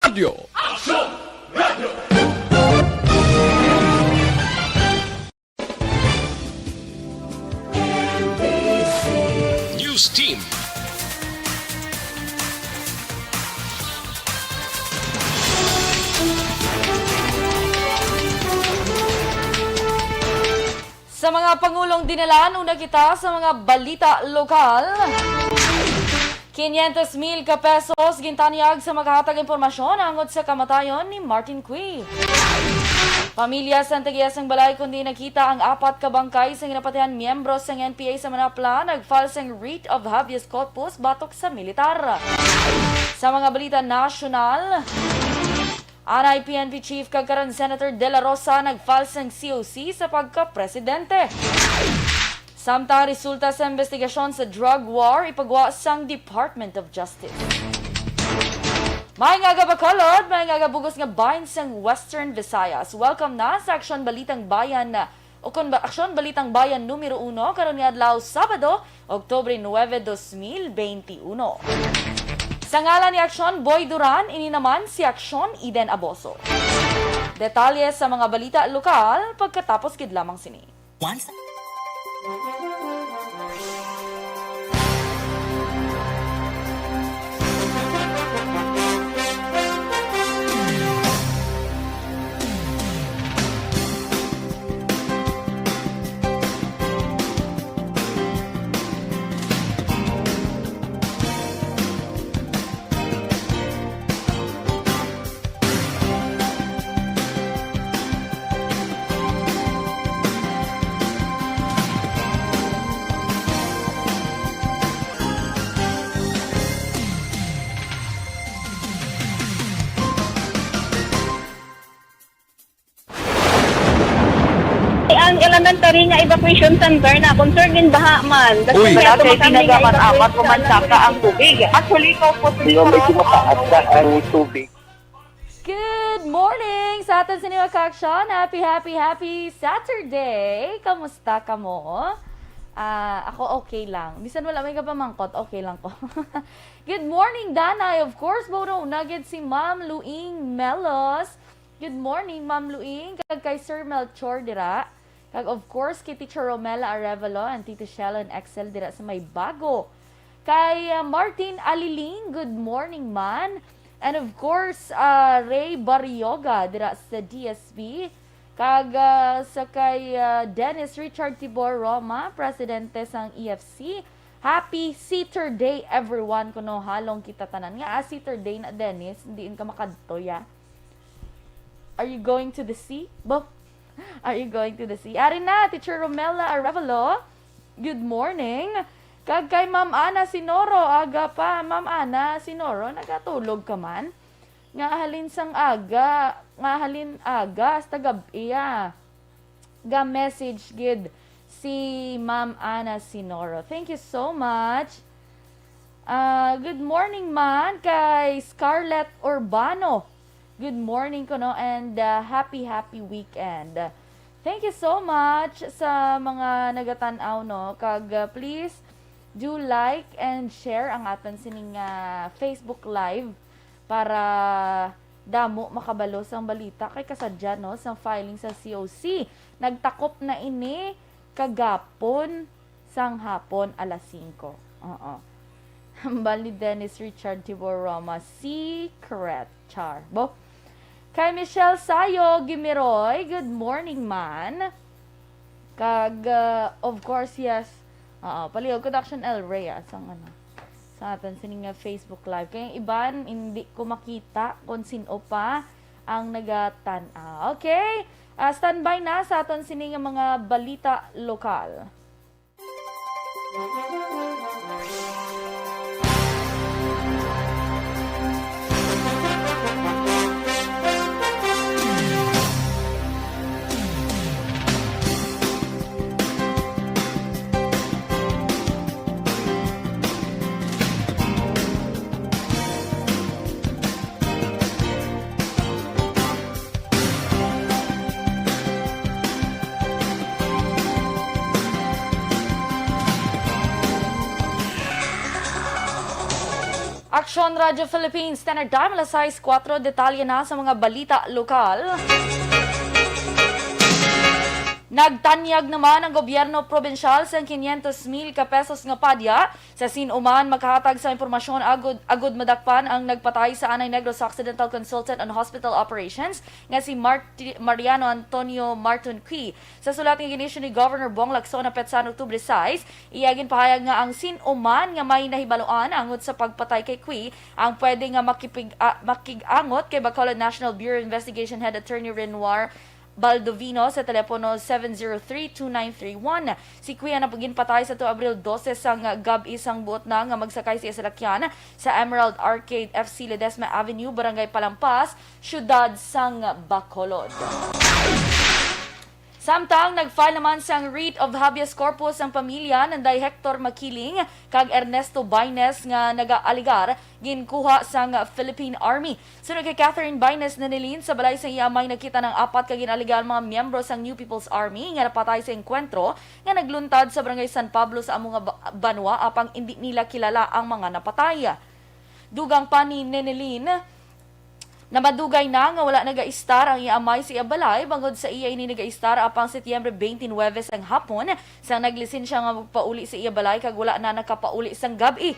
Radio. Aksyon! Radio! News Team. Sa mga Pangulong dinalaan, una kita sa mga balita lokal. 500,000 ka pesos gintanyag sa maghahatag impormasyon angot sa kamatayon ni Martin Cui. Pamilya sa Antagiasang Balay kundi nakita ang 4 ka bangkay sa ginapatihan miyembro sa NPA sa Manapla nag-file sang writ of habeas corpus batok sa militar. Sa mga balita nasyonal, Anay PNP Chief kagkaron Senator De La Rosa nag-file sang COC sa pagka-presidente. Samtang resulta sa investigasyon sa drug war ipagawa sang Department of Justice. May nga bakalod, may nga bugos nga bayan sang Western Visayas. Welcome na sa Aksyon Balitang Bayan Aksyon Balitang Bayan Numero 1 karon nga adlaw Sabado, Oktubre 9, 2021. Sa ngalan ni Aksyon Boy Duran, ini naman si Aksyon Eden Aboso. Detalye sa mga balita lokal pagkatapos gid lamang sini. Ang elementary nga evacuation center na concern din baha man. Uy, kaya tinagaman apat kumansaka ang tubig. Actually, ko po ang tubig. Good morning sa atin sa New Aksyon. Happy Saturday. Kamusta ka mo? Ako okay lang. Bisan wala may kapamangkot, okay lang ko. Good morning, Danay. Of course, Bono, nugget si Ma'am Luing Melos. Good morning, Ma'am Luing. Kag kay Sir Melchor dira. Kag of course, kay Teacher Romela Arevalo and Tito Shell and Excel dira sa may bago. Kay Martin Aliling, good morning man. And of course, Ray Barrioga dira sa DSB. Kag sa kay Dennis Richard Tibor Roma, presidente sang EFC. Happy Saturday everyone kuno halong kita tanan nga Saturday na Dennis, diin ka makadto ya. Are you going to the sea? Bo? Are you going to the sea? Ari na, Teacher Romela Arevalo. Good morning. Kag kay Ma'am Ana Sinoro, aga pa. Ma'am Ana Sinoro, nagatulog ka man? Nga halin sang aga, hasta gabi ga message gid si Ma'am Ana Sinoro. Thank you so much. Good morning man kay Scarlett Urbano. Good morning ko no and happy weekend. Thank you so much sa mga nagatanaw no. Kag please do like and share ang aton sining Facebook Live para damo makabalos ang balita kay kasadya no sa filing sa COC. Nagtakop na ini kagapon sang hapon alas 5. Bali Dennis Richard Tibor Roma Secret Char. Bo. Kay Michelle Sayo Gimiroy, good morning man. Kag of course yes. Palihog Production El Reyes ang sa atin sining Facebook Live. Kaya iban hindi ko makita kung sino pa ang nagatanaw. Okay? Standby na sa atin sining mga balita lokal. Aksyon Radio Philippines, Standard Time, alas 6:04, detalye na sa mga balita lokal. Nagtanyag naman ang gobyerno probensyal sa 500,000 ka pesos nga padya sa sinuman makahatag sa impormasyon agud madakpan ang nagpatay sa Anay Negros Occidental Consultant on Hospital Operations nga si Mariano Antonio Martin Qui. Sa sulat nga ginisyu ni Governor Bong Lacson na petsa Oktubre 6, iyagin pahayag nga ang sinuman nga may nahibaloan angot sa pagpatay kay Qui ang pwede nga makigangot kay Bacolod National Bureau Investigation Head Attorney Renoir Baldovino sa telepono 703-2931. Si Kuya na paginpatay sa 2 Abril 12 sang gabi isang buot na nga magsakay sa salakyan sa Emerald Arcade FC Ledesma Avenue, Barangay Palampas, syudad sang Bacolod. Samtang nag-file naman sang writ of habeas corpus ang pamilya ng Hector Makiling kag Ernesto Baines nga nagaaligar ginkuha sang Philippine Army. Sunod kay Catherine Baines na nilin sa balay sa iyamay nakita ng 4 ka ginaligar mga miyembro sang New People's Army nga napatay sa engkwentro nga nagluntad sa Barangay San Pablo sa among banwa apang hindi nila kilala ang mga napatay. Dugang pa ni Nenelin na madugay na nga wala nagaistar ang iamay sa iyabalay bangod sa iya ini nagaistar apang Setyembre 29 ang hapon sang naglisensya nga magpauli sa iyabalay kag wala na nakapauli sang gabi.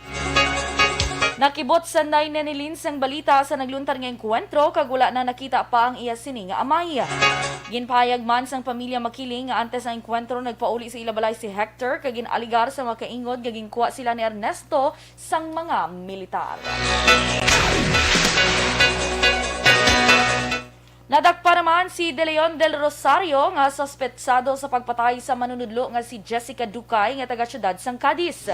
Nakibot sa nay Nenelin sang balita sa nagluntar nga engkwentro kag wala na nakita pa ang iya sini nga amay. Ginpahayag man sang pamilya Makiling nga antes ang engkwentro nagpauli sa iyabalay si Hector kag ginaligar sa makaingod nga ginkuha sila ni Ernesto sang mga militar. Nadakpa naman si De Leon del Rosario nga suspetsado sa pagpatay sa manunudlo nga si Jessica Ducay nga taga syudad sang Cadiz.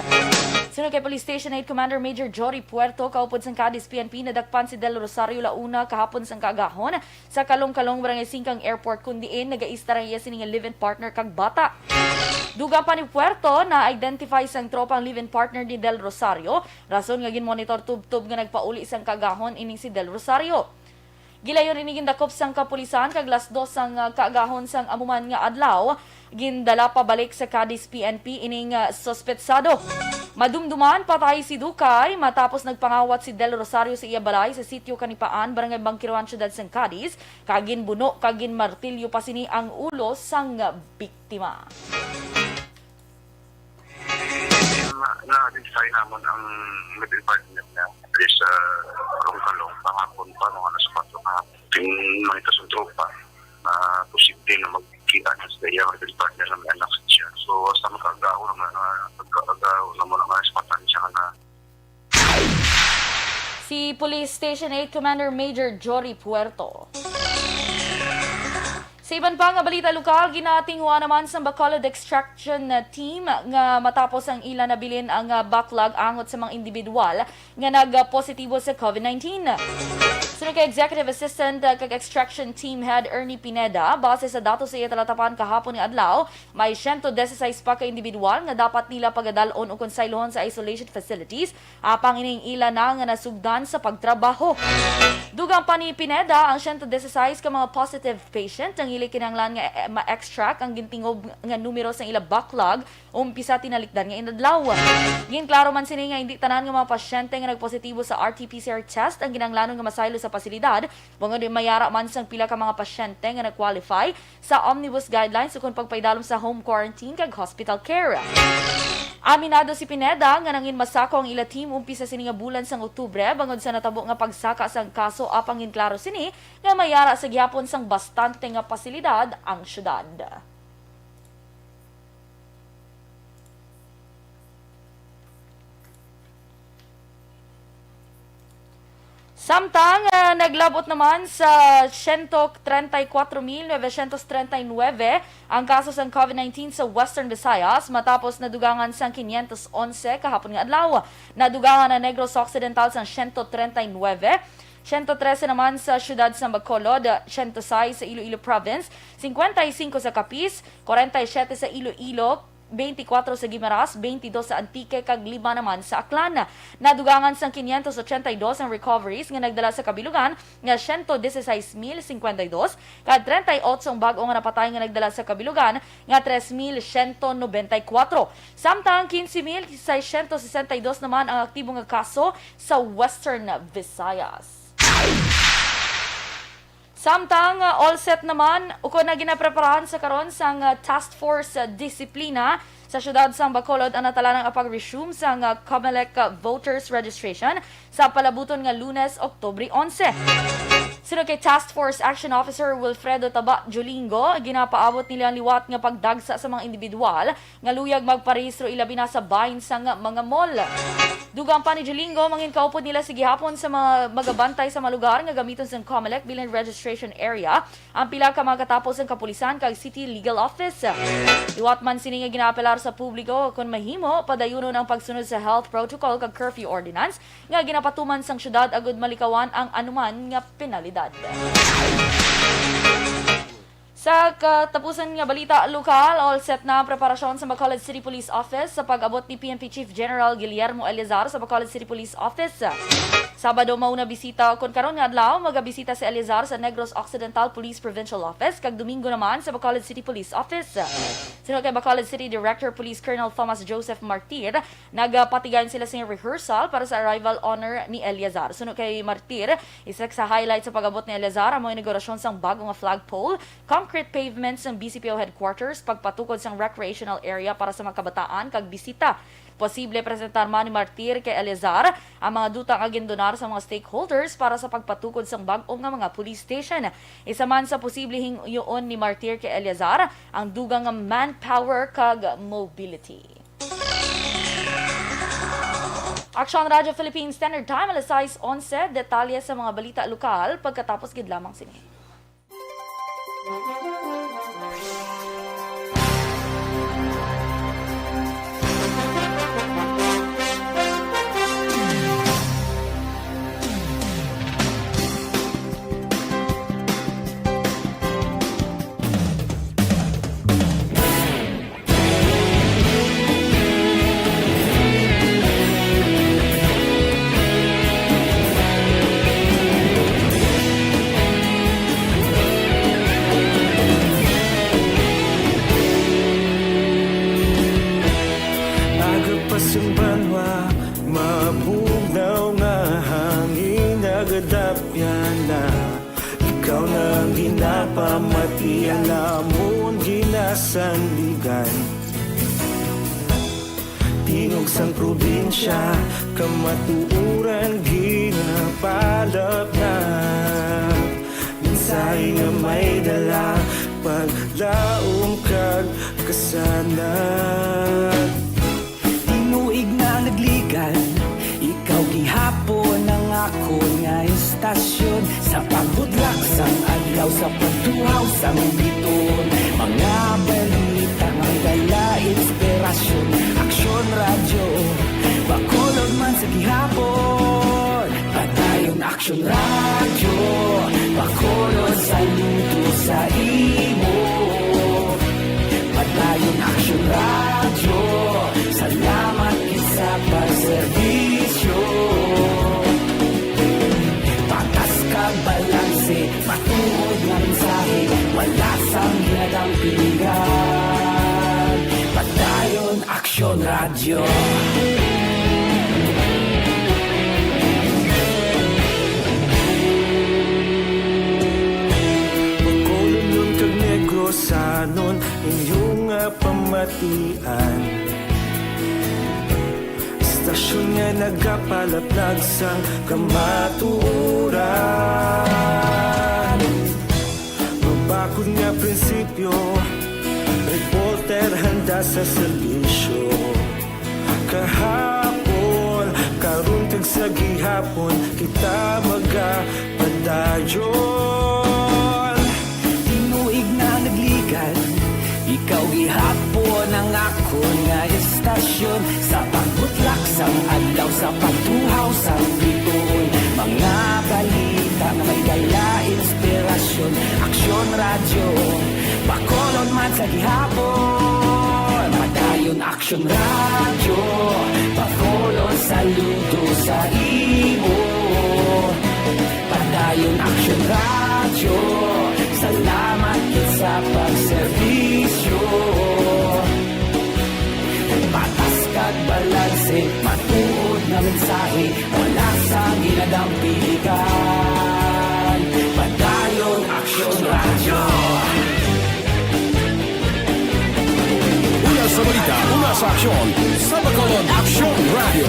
Sunod kay Police Station 8 Commander Major Jory Puerto kaupod sang Cadiz PNP, nadakpan si Del Rosario launa kahapon sang kaagahon sa Kalong-Kalong Barangay Singkang Airport kundiin nagaistar iya sini nga live-in partner kag bata. Dugang pa ni Puerto na identify sang tropang live-in partner ni Del Rosario, rason nga ginmonitor tub-tub nga nagpauli sang kaagahon ining si Del Rosario. Gilayon ini gindakop sang kapulisan kag las 2 sang kaagahon sang amuman nga adlaw gindala pabalik sa Cadiz PNP ining suspetsado. Madumduman patay si Ducay matapos nagpangawat si Del Rosario sa iya balay sa sitio Kanipaan, Barangay Bangkiruan, syudad sang Cadiz, kagin buno kagin martilyo pa sini ang ulo sang biktima. Na-identify naman ang middle partner niya sa Kalong-Kalong pangapon pa nung alas 4 kahapon. Yung mga itasong tropa na posible na magkita niya sa iya middle partner na may anak siya. So, basta magkagaw naman ang espatan siya na. Si Police Station 8 Commander Major Jory Puerto. Sa iban pa nga balita lokal, ginatingwa naman sa Bacolod Extraction Team nga matapos ang ila nabilin ang backlog angot sa mga individual nga nagpositibo sa COVID-19. Sunod kay Executive Assistant kag Extraction Team Head Ernie Pineda, base sa datos sa iya talatapan kahapon ni adlaw, may 116 pa ka individual nga dapat nila pagadalon o konsaylohon sa isolation facilities apang ining ila na nga nasugdan sa pagtrabaho. Dugang pa ni Pineda ang 116 ka mga positive patient ang ili kinahanglan nga ma-extract ang gintingob nga numero sa ila backlog umpisa tinalikdan nga inadlaw. Ginklaro man sini nga hindi tanan nga mga pasyente nga nagpositibo sa RT-PCR test ang ginahanglanon nga masaylo sa pasilidad, bangod mayara man sang pila ka mga pasyente nga nag-qualify sa omnibus guidelines ukon pagpaidalom sa home quarantine kag hospital care. Aminado si Pineda nga nangin masako ang ila team umpisa sini nga bulan sang Oktubre bangod sa natabo nga pagsaka sang kaso apang ginklaro sini nga mayara sa gihapon sang bastante nga pasilidad ang syudad. Samtang naglabot naman sa 134,939 ang kaso ng COVID-19 sa Western Visayas matapos nadugangan sang 511 kahapon nga adlaw. Nadugangan na Negros Occidental sang 139, 113 naman sa syudad sa Bacolod, 106 sa Iloilo Province, 55 sa Capiz, 47 sa Iloilo, 24 sa Guimaras, 22 sa Antique, kag 5 naman sa Aklan. Nadugangan sang 582 ang recoveries nga nagdala sa kabilugan nga 116,052 kag 38 ang bag-o nga napatay nga nagdala sa kabilugan nga 3,194. Samtang 15,662 naman ang aktibo nga kaso sa Western Visayas. Samtang all set naman, uko na ginapreparahan sa karon sang Task Force Disiplina sa syudad sang Bacolod ang natala ng apag-resume sang COMELEC voters registration sa palabuton nga Lunes, Oktubre 11. Sino kay Task Force Action Officer Wilfredo Taba Jolingo, ginapaabot nila ang liwat nga pagdagsa sa mga individual nga luyag magparehistro ilabi na sa bahin sang mga mall. Dugang pa ni Jolingo, mangin kaupod nila sa gihapon sa mga magabantay sa malugar nga gamiton sa COMELEC bilang registration area ang pila ka magkatapos ang kapulisan kag City Legal Office. Liwat man sini nga ginaapelar sa publiko kung mahimo padayunon ang pagsunod sa health protocol kag curfew ordinance nga ginapatuman sang syudad agud malikawan ang anuman nga penalidad. Sa katapusan nga balita lokal, all set na ang preparasyon sa Bacolod City Police Office sa pag-abot ni PNP Chief General Guillermo Eleazar sa Bacolod City Police Office. Sabado mauna bisita kun karon nga adlaw magabisita si Eleazar sa Negros Occidental Police Provincial Office kag Domingo naman sa Bacolod City Police Office. Sino kay Bacolod City Director Police Colonel Thomas Joseph Martir, nagpatigayan sila sa rehearsal para sa arrival honor ni Eleazar. Sino kay Martir, isa sa highlight sa pag-abot ni Eleazar ang mga inaugurasyon sang bagong flagpole, concrete pavements ng BCPO headquarters, pagpatukod sang recreational area para sa mga kabataan kag bisita. Posible presentar man ni Martir kay Eleazar ang mga dutang agendonar sa mga stakeholders para sa pagpatukod sang bag-ong nga mga police station. Isa man sa posible hingyoon ni Martir kay Eleazar ang dugang nga manpower kag mobility. Aksyon Radio Philippines Standard Time, alas 6:11, detalye sa mga balita lokal pagkatapos gid lamang sini. Pamatian namon ginasandigan Tingog sang probinsya kamatuuran ginapalap na Minsay nga may dala paglaom kag kasanan Tinuig na nagligan ikaw gihapon ang ako nga istasyon Sa pagbudlak sang adlaw sa pagtuhaw sang biton Mga balita nga dala inspirasyon Aksyon radyo Bacolod man sa gihapon Padayon Aksyon radyo Bacolod saludo sa imo Padayon Aksyon radyo Salamat isa pagserbisyo Patas kag balanse Matuod nga mensahe Wala sang ginadang piligan Padayon Aksyon radyo Bacolod nun kag Negros sanon Inyong pamatian Istasyon nga nagapalaplag sang kamatuuran Mabakod nga prinsipyo Reporter handa sa serbisyo Kahapon, karun kag sa gihapon Kita magapadayon Tinuig na nagligan Ikaw gihapon ang ako nga istasyon Sa pagbutlak sang adlaw Sa pagtuhaw sang biton Mga balita na may dala inspirasyon Aksyon radyo Bacolod man sa gihapon Padayon Padayon Aksyon Radyo, pakolon saludo sa imo. Padayon Aksyon Radyo, salamat kit sa pagserbisyo. Patas kag balanse, matuod na mensahe, wala sa ginadampigan. Padayon Aksyon Radyo. Una sa balita, una sa aksyon, sa Bacolod Aksyon Radio.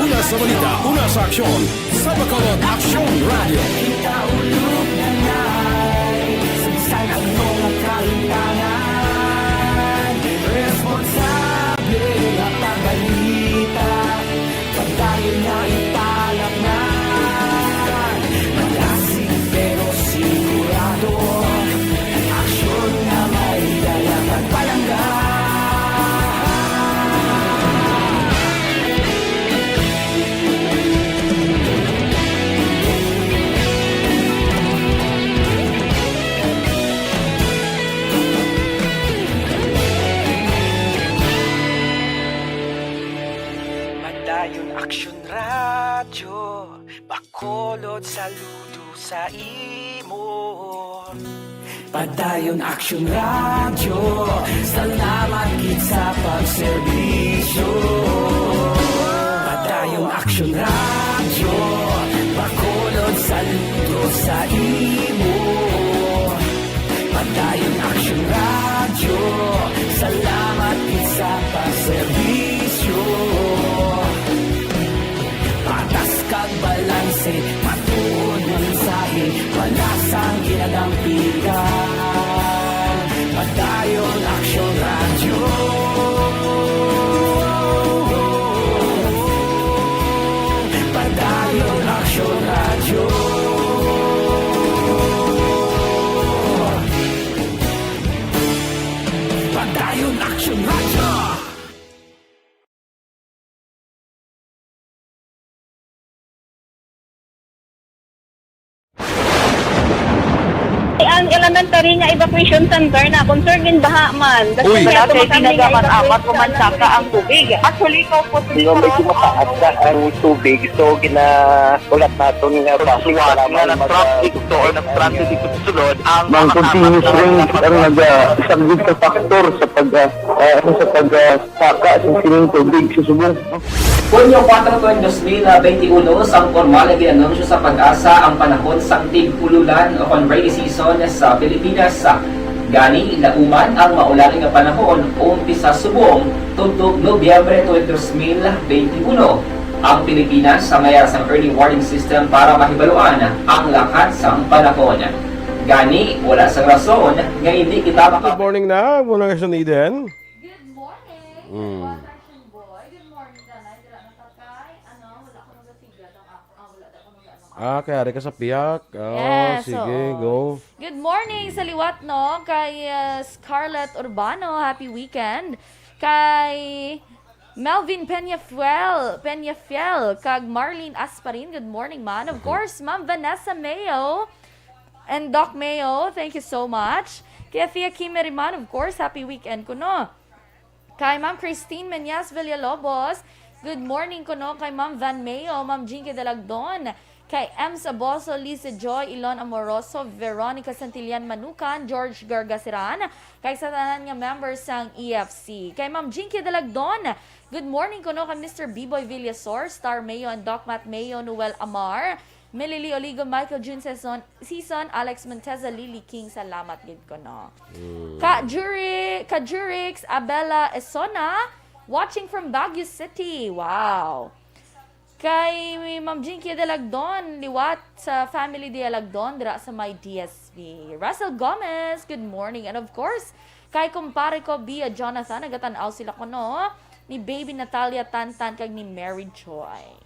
Una sa balita, una sa aksyon, sa Bacolod Aksyon Radio. Ikaulog na na'y sagsang ang mga kahintangan. Responsable na pagbalita, pagdayon na italak na. Malasig pero sigurado, aksyon na may dalang at palangga. Padayon Aksyon Radyo, bakolod saludo sa imo. Padayon Aksyon Radyo, salamat kit sa pagserbisyo. Padayon Aksyon Radyo, bakolod saludo sa imo. Padayon Aksyon Radyo, salamat kit sa pagserbisyo. Patas kag balanse, matuod ng mensahe, wala sang ginadampigan. Padayon Aksyon Radyo. Padayon Aksyon Radyo. Padayon Aksyon Radyo. Ang elementary nga evacuation center na concerned in baha man. Uy. Kaya Kasi tumakami nga pinagaman-amat evacuation kumansaka ang tubig. Actually, ikaw po medyo mataas na ang tubig. So, ginaulat natin nga pasiwag nga ng traffic to or ng traffic dito sulod. Ang continuous rain ang isang good sa factor sa pagsaka sa sining tubig sa subong. Hunyo 4, 2021, sang formal na ginanunsyo sa pag-asa ang panahon sang tig-ululan o rainy season sa Pilipinas. Gani, lauman ang maulaling nga panahon umpisa subong tutok Nobyembre 2021. Ang Pilipinas sa mayroon sang early warning system para mahibaluan ang lakat sang panahon. Gani, wala sang rason nga hindi kita Good morning na, muna ka Eden. Good morning! Action boy. Good morning, Danay. Dila na tatay. Wala ko nang gatigad. Wala ko nang Kaya rin ka sa piyak. Yes, Sige, oo. go. Good morning sa liwat, no? Kay Scarlett Urbano, happy weekend. Kay Melvin Peñafiel, kag Marlene Asparin, good morning, man. Of course, Ma'am Vanessa Mayo and Doc Mayo, thank you so much. Kay Thea Kimeriman, of course, happy weekend ko, no? Kay Ma'am Christine Menyas Villalobos, good morning ko, no? Kay Ma'am Van Mayo, Ma'am Jinky Dalagdon, kay Ems Aboso, Lisa Joy, Ilon Amoroso, Veronica Santillan Manukan, George Gargasiran, kay sa tanan nga members sang EFC. Kay Ma'am Jinky Dalagdon, good morning ko, no? Kay Mr. B-Boy Villasor, Star Mayo, and Doc Matt Mayo, Noel Amar, Melili Oligo, Michael June Season, Alex Monteza, Lily King, salamat gid ko, no? Ka Jurix, Abela Esona, watching from Baguio City. Wow. Kay Ma'am Jinky Dalagdon, liwat sa family di Alagdon, dira sa may DSV. Russell Gomez, good morning. And of course, kay kumpare ko, Bia Jonathan, nagatanaw sila ko, no? Ni Baby Natalia Tantan, kag ni Mary Joy.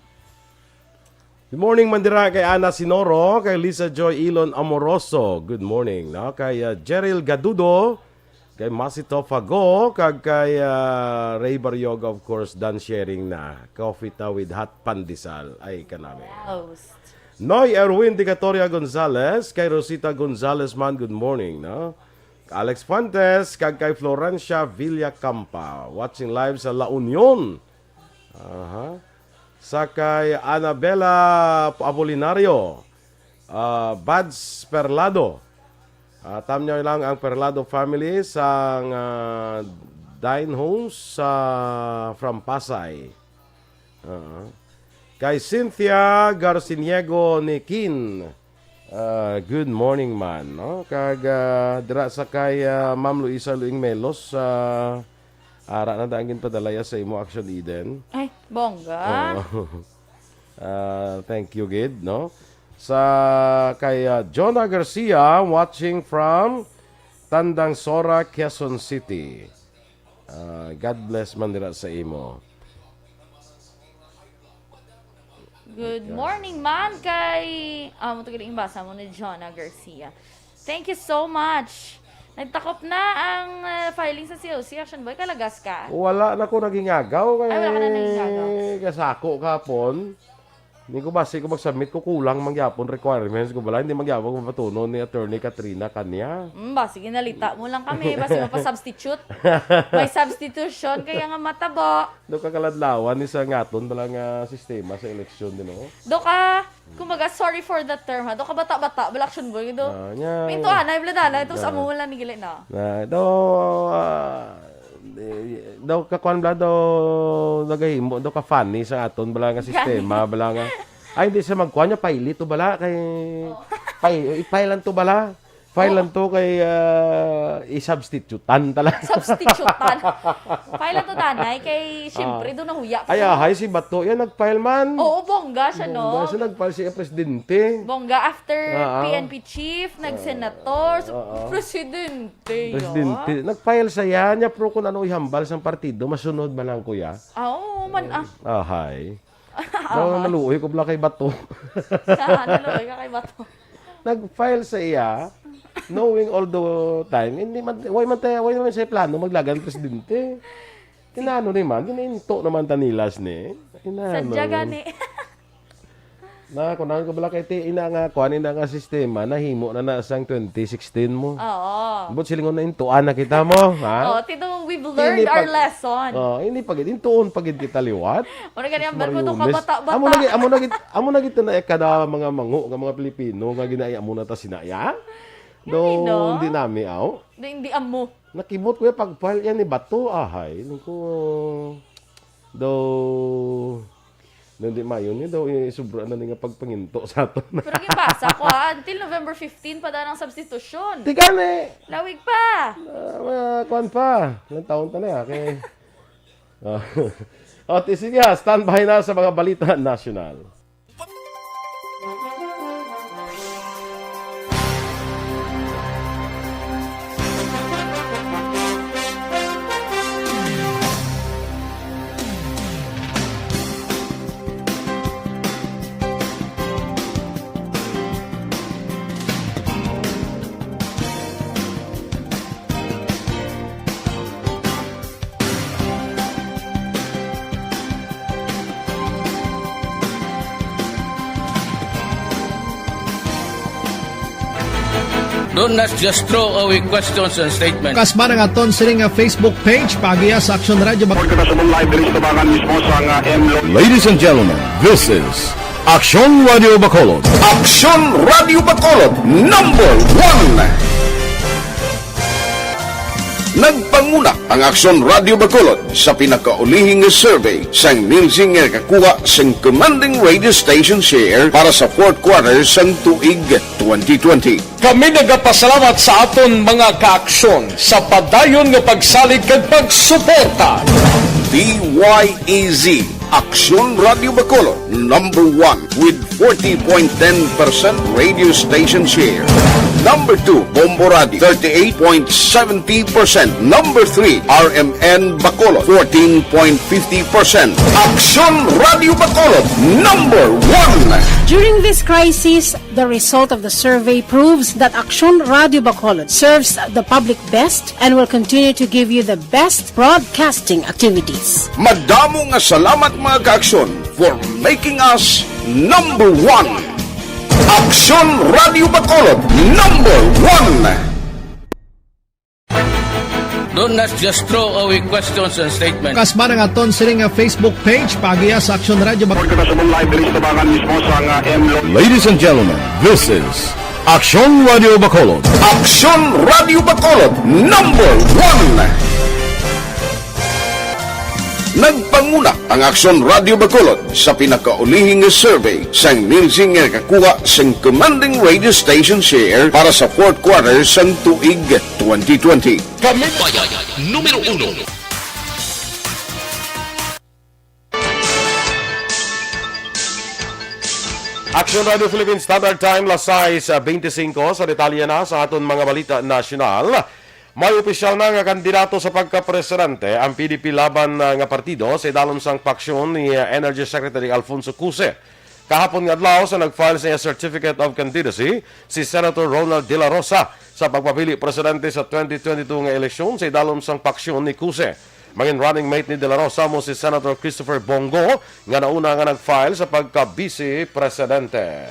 Good morning, Mandira, kay Ana Sinoro, kay Lisa Joy Ilon Amoroso. Good morning, no? Kay Jeril Gadudo, kay Masito Fago, kay Ray Baryoga, of course, done sharing na. Coffee ta with hot pandesal. Ay, kanami. Host. Noy Erwin Dicatoria Gonzalez, kay Rosita Gonzalez man, good morning, no? Alex Fuentes, kag kay Florencia Villacampa. Watching live sa La Union. Aha. Sa kay Annabella Apolinario. Bads Perlado. Tamnyo lang ang Perlado family sa Dine Homes from Pasay. Kay Cynthia Garciniego Nikin. Good morning man, no? Kag dira sa kay Ma'am Luisa Luing Melos ara na daangin padalaya sa imo Aksyon Eden. Ay, bongga. Thank you, Gid, no? Sa kay Jonah Garcia watching from Tandang Sora, Quezon City. God bless man dira sa imo. Good morning, man, kay... matagal yung basa mo ni Jonah Garcia. Thank you so much. Nagtakop na ang filing sa COC. Action Boy, kalagas ka? Wala na ko naging agaw. Ay, wala ka na naging agaw. Kasako kapon. Hindi ko basi ko mag-submit ko kulang mangyapon requirements ko bala. Hindi mangyapon ko matuno ni Attorney Katrina kanya. Basi ginalita mo lang kami. Basi mapa-substitute. May substitution, kaya nga matabo. Do ka kaladlawan ni sa ngaton balang sistema sa eleksyon din no. Do ka, kumbaga, sorry for the term ha. Do ka bata-bata, bala Action Boy. Do. May ito anay, bladala. Ito sa amo lang ni Gili na. Daw kakuan bla daw nagahimo daw ka funny sa aton bala nga sistema bala nga ay hindi sa magkuan nya paili to bala kay i-file to bala file lang to kay i-substitutean talaga. Substitutean. File to tanay kay syempre do nahuya. Ay si Bato yan nag-file man. Oo, bongga siya no. Bongga siya nag-file siya presidente. Bongga after PNP chief, nag-senator, presidente. Presidente. Nag-file siya niya pro kung ano ihambal sang partido masunod man lang kuya. Oo, man Hay. Naluoy ko bala kay Bato. Naluoy ka kay Bato. Nag-file sa iya knowing all the time hindi man way man sa plano maglagan presidente. Tinano ni man gininto naman tanilas ni. Sadya gani. Na kunan ko bala kay ti ina nga kuanin na nga sistema nahimo na sang 2016 mo. Oo. But silingon na intuan na kita mo, ha? Tito, we've learned our lesson. Hindi pagid intuon pagid kita liwat. Ano gani ang barko to kabata-bata. Amo na gid na kada mga mangu nga mga Pilipino nga ginaya mo na ta sinaya. Do hindi nami aw. Hindi amo. Nakibot ko pag-file yan ni Bato ahay. Ko do hindi mayon ni daw sobra na nga pagpanginto sa aton. Pero gibasa ko until November 15 pa da ng substitution. Tigani. Lawig pa. Kuan pa. Ilang taon ta na kay. Sige, standby na sa mga balita national. Do not just throw away questions and statements. Kasma ng aton sining nga Facebook page pagiya sa Aksyon Radio. Ladies and gentlemen, this is Aksyon Radio Bacolod. Aksyon Radio Bacolod #1. Nagpanguna ang Aksyon Radio Bacolod sa pinakaulihing survey sang Nielsen nga kakuha sang commanding radio station share para sa 4th quarter sang tuig 2020. Kami nagapasalamat sa aton mga kaaksyon sa padayon nga pagsalig kag pagsuporta. DYEZ Aksyon Radio Bacolod #1 with 40.10% radio station share. #2 Bombo Radio 38.70%. #3 RMN Bacolod 14.50%. Aksyon Radio Bacolod #1. During this crisis, the result of the survey proves that Aksyon Radio Bacolod serves the public best and will continue to give you the best broadcasting activities. Madamo nga salamat mga kaaksyon for making us #1. Aksyon Radio Bacolod #1. Don't not just throw away questions and statements. Kasma ng aton sining Facebook page pagiya sa Aksyon Radio Bacolod. Ladies and gentlemen, this is Aksyon Radio Bacolod. Aksyon Radio Bacolod number 1. Nagpanguna ang Aksyon Radio Bacolod sa pinakaulihing survey sang Nilsing nga kakuha sang commanding radio station share para sa fourth quarter sang tuig 2020. Kami Bayan, numero 1. Aksyon Radio Philippines Standard Time, las 6:25 sa detalye na sa aton mga balita nasyonal. May opisyal na nga kandidato sa pagkapresidente ang PDP laban nga partido sa idalom sang paksyon ni Energy Secretary Alfonso Cuse. Kahapon nga adlaw sa nag-file sa Certificate of Candidacy si Senator Ronald De La Rosa sa pagpapili presidente sa 2022 nga eleksyon sa idalom sang paksyon ni Cuse. Maging running mate ni De La Rosa mo si Senator Christopher Bongo nga nauna nga nag-file sa pagka-vice presidente.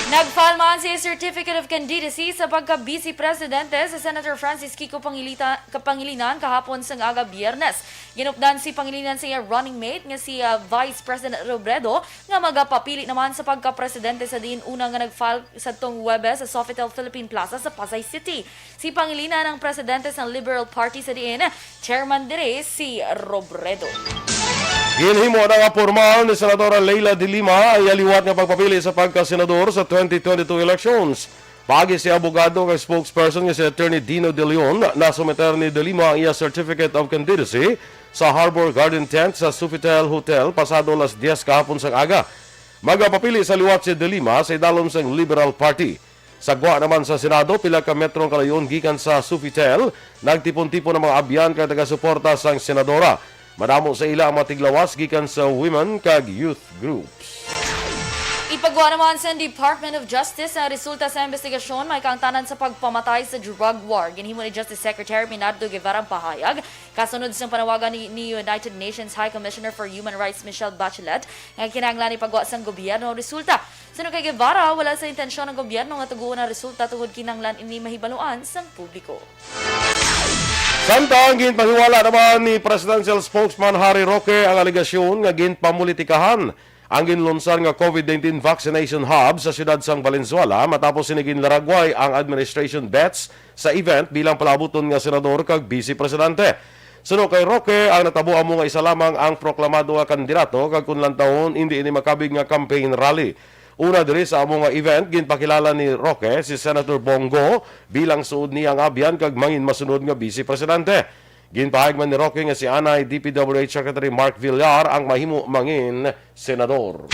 Nag-file man si Certificate of Candidacy sa pagka-vice presidente sa Senator Francis Kiko Pangilinan kahapon sang aga Biyernes. Ginupdan si Pangilinan sa running mate nga si Vice President Robredo nga magapapili naman sa pagka-presidente sa diin una nga nag-file sa tong Webes sa Sofitel Philippine Plaza sa Pasay City. Si Pangilinan ang presidente sa Liberal Party sa diin, chairman dire si Robredo. Ginhimo na nga formal ni Senadora Leila de Lima ay aliwat nga pagpapili sa pagka-senador sa 2022 elections. Pagi si abogado kay spokesperson nga si Attorney Dino De Leon na sumeter ni De Lima ang iya Certificate of Candidacy sa Harbor Garden Tent sa Sofitel Hotel pasado las 10 kahapon sang aga. Magapapili sa liwat si De Lima sa idalom sang Liberal Party. Sagwa naman sa Senado, pila ka metrong kalayon gikan sa Sofitel, nagtipon-tipon ng mga abyan kay taga-suporta sang senadora. Madamo sa ila ang matiglawas gikan sa women kag youth groups. Ipagawa naman sa Department of Justice ang resulta sa investigasyon may kaangtanan sa pagpamatay sa drug war. Ginhimo ni Justice Secretary Minardo Guevara ang pahayag kasunod sa panawagan ni United Nations High Commissioner for Human Rights Michelle Bachelet nga kinahanglan ipagawa sa gobyerno ang resulta. Suno kay Guevara, wala sa intensyon ng gobyerno nga tuguon ang resulta tungod kinahanglan ini mahibaluan sa publiko. Samtang ginpahiwala naman ni Presidential Spokesman Harry Roque ang aligasyon nga ginpamulitikahan ang ginlunsan nga COVID-19 vaccination hub sa siyudad sang Valenzuela matapos sinigin laragway ang administration bets sa event bilang palabuton nga senador kag vice presidente. Suno kay Roque, ang natabo mo nga isa lamang ang proklamado nga kandidato kag kunlang taon hindi ini makabig nga campaign rally. Una diri sa among nga event, ginpakilala ni Roque si Senator Bongo bilang suod niya ang abyan kag mangin masunod nga vice presidente. Ginpahayag man ni Roque nga si Anay DPWH Secretary Mark Villar ang mahimo mangin senador.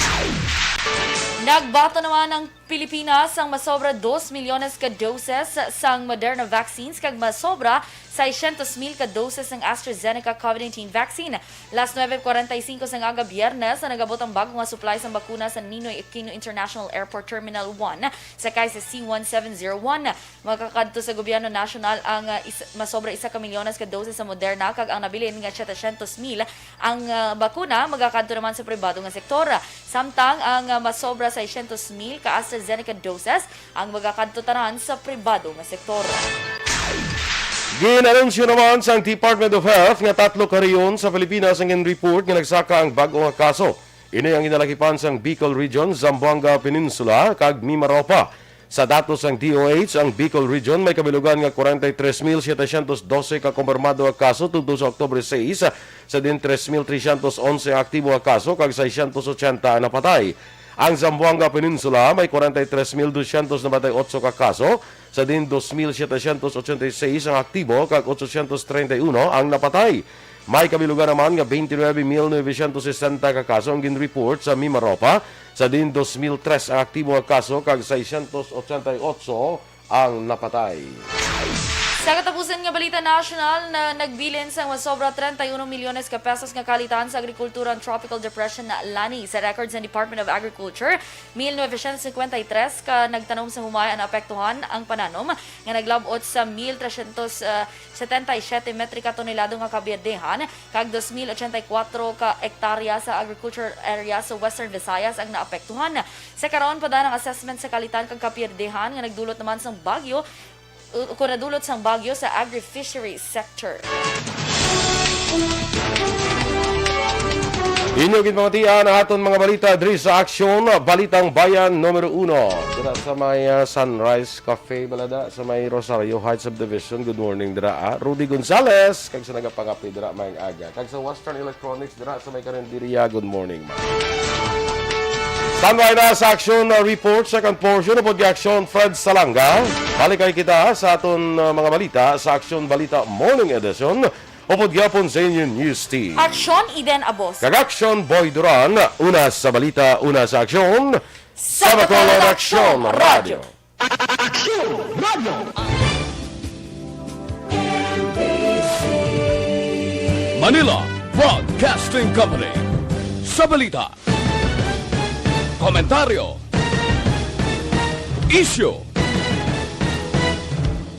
Nagbato naman ang Pilipinas ang masobra 2 milyones ka doses sang Moderna vaccines kag masobra 600,000 ka doses ng AstraZeneca COVID-19 vaccine. Last 9:45 sang aga Biyernes na nagabot ang bagong nga supply sang bakuna sa Ninoy Aquino International Airport Terminal 1 sakay sa C-1701. Magkakadto sa gobyerno nasyonal ang masobra 1 ka milyones ka doses sa Moderna kag ang nabilin nga 700,000 ang bakuna magkakadto naman sa pribado nga sektor. Samtang ang masobra 600,000 ka AstraZeneca doses ang magkakadto tanan sa pribado nga sektor. Ginanunsyo naman sa Department of Health nga 3 kariyon sa Pilipinas ang in-report nga nagsaka ang bagong nga kaso. Ini ang inalakipan sang Bicol Region, Zamboanga Peninsula, kag Mimaropa. Sa datos ng DOH, ang Bicol Region may kabilugan nga 43,712 ka kumpirmado nga kaso tungtol sa Oktubre 6, sa din 3,311 aktibo nga kaso kag 680 na patay. Ang Zamboanga Peninsula may 43,298 ka kaso, sa din 2,786 ang aktibo kag 831 ang napatay. May kabilugan naman nga 29,960 ka kaso ang ginreport sa Mimaropa, sa din 2,003 ang aktibo nga kaso kag 688 ang napatay. Sa katapusan nga balita national na nagbilin sa masobra 31 milyones ka pesos nga kalitan sa agrikultura and tropical depression na Lani. Sa records ng Department of Agriculture, 1953 ka nagtanom sa humay ang apektuhan ang pananom nga naglabot sa 1,377 metrika tonelado nga kabirdehan kag 2,084 ka ektarya sa agriculture area sa Western Visayas ang naapektuhan. Sa karon pa ang assessment sa kalitan kag kabirdehan nga nagdulot naman sa bagyo kunadulot sang bagyo sa agri-fishery sector. Inyo ginpamatian ang aton mga balita diri sa Aksyon, Balitang Bayan Numero 1. Dira sa may Sunrise Cafe balada sa may Rosario Heights Subdivision. Good morning dira. Rudy Gonzales kag sa nagapangapi dira mayong aga. Kag sa Western Electronics dira sa may Carinderia. Good morning, ma'am. Standby na sa Aksyon report, second portion of Aksyon Fred Salanga. Balikay kita sa aton mga balita sa Aksyon Balita Morning Edition. Upod gyapon sa inyong news team. Aksyon Eden Aboso. Kag Aksyon Boy Duran, una sa balita, una sa aksyon. Sa Bacolod Aksyon Radio. Aksyon Radio. Manila Broadcasting Company. Sa balita, komentaryo, issue,